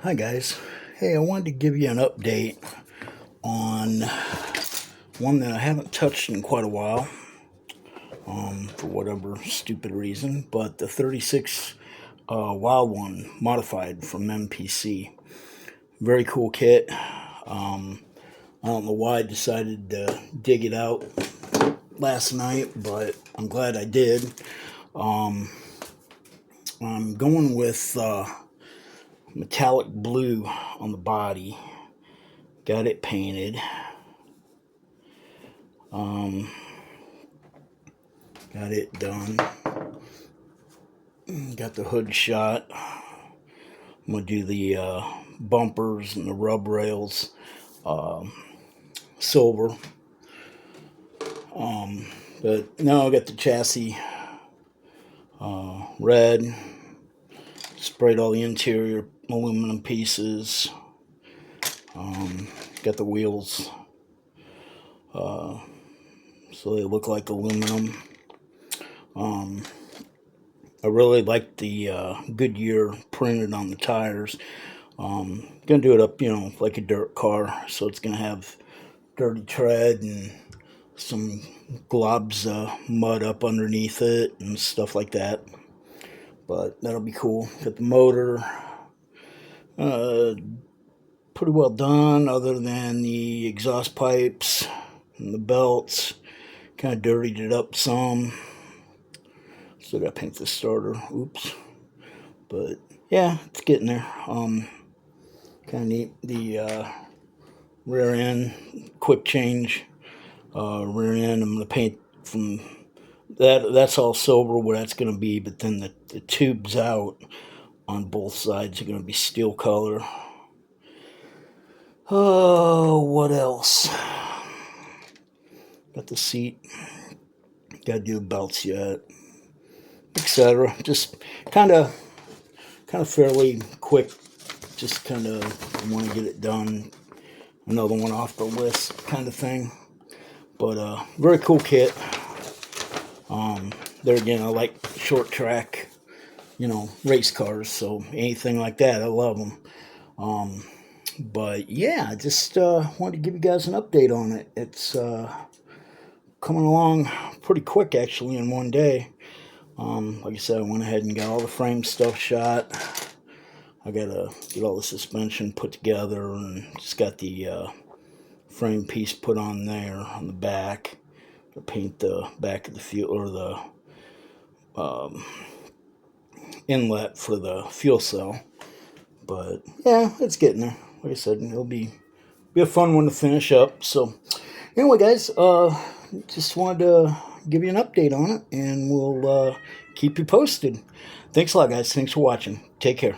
Hi guys. Hey, I wanted to give you an update on one that I haven't touched in quite a while, for whatever stupid reason, but the 36 Wild One modified from MPC. Very cool kit. I don't know why I decided to dig it out last night, but I'm glad I did. I'm going with metallic blue on the body. Got it painted. Got it done. Got the hood shot. I'm gonna do the bumpers and the rub rails silver. But now I got the chassis red. Sprayed all the interior aluminum pieces. Got the wheels so they look like aluminum. I really like the Goodyear printed on the tires. Gonna do it up, like a dirt car, so it's gonna have dirty tread and some globs of mud up underneath it and stuff like that. But that'll be cool. Got the motor pretty well done, other than the exhaust pipes and the belts. Kind of dirtied it up some. Still gotta paint the starter. Oops. But yeah, it's getting there. Kind of neat. The rear end, quick change. Rear end, I'm gonna paint from that. That's all silver where that's gonna be, but then the tubes out on both sides are gonna be steel color. Oh, what else? Got the seat. Gotta do the belts yet, etc. Just kind of fairly quick. Just kind of want to get it done. Another one off the list, kind of thing. But very cool kit. There again, I like short track, race cars. So anything like that, I love them. But yeah, I just wanted to give you guys an update on it. It's coming along pretty quick, actually, in one day. Like I said, I went ahead and got all the frame stuff shot. I gotta get all the suspension put together, and just got the frame piece put on there on the back. To paint the back of the fuel, or the inlet for the fuel cell. But yeah, it's getting there. Like I said, it'll be a fun one to finish up. So anyway, guys, just wanted to give you an update on it, and we'll keep you posted. Thanks a lot, guys. Thanks for watching. Take care.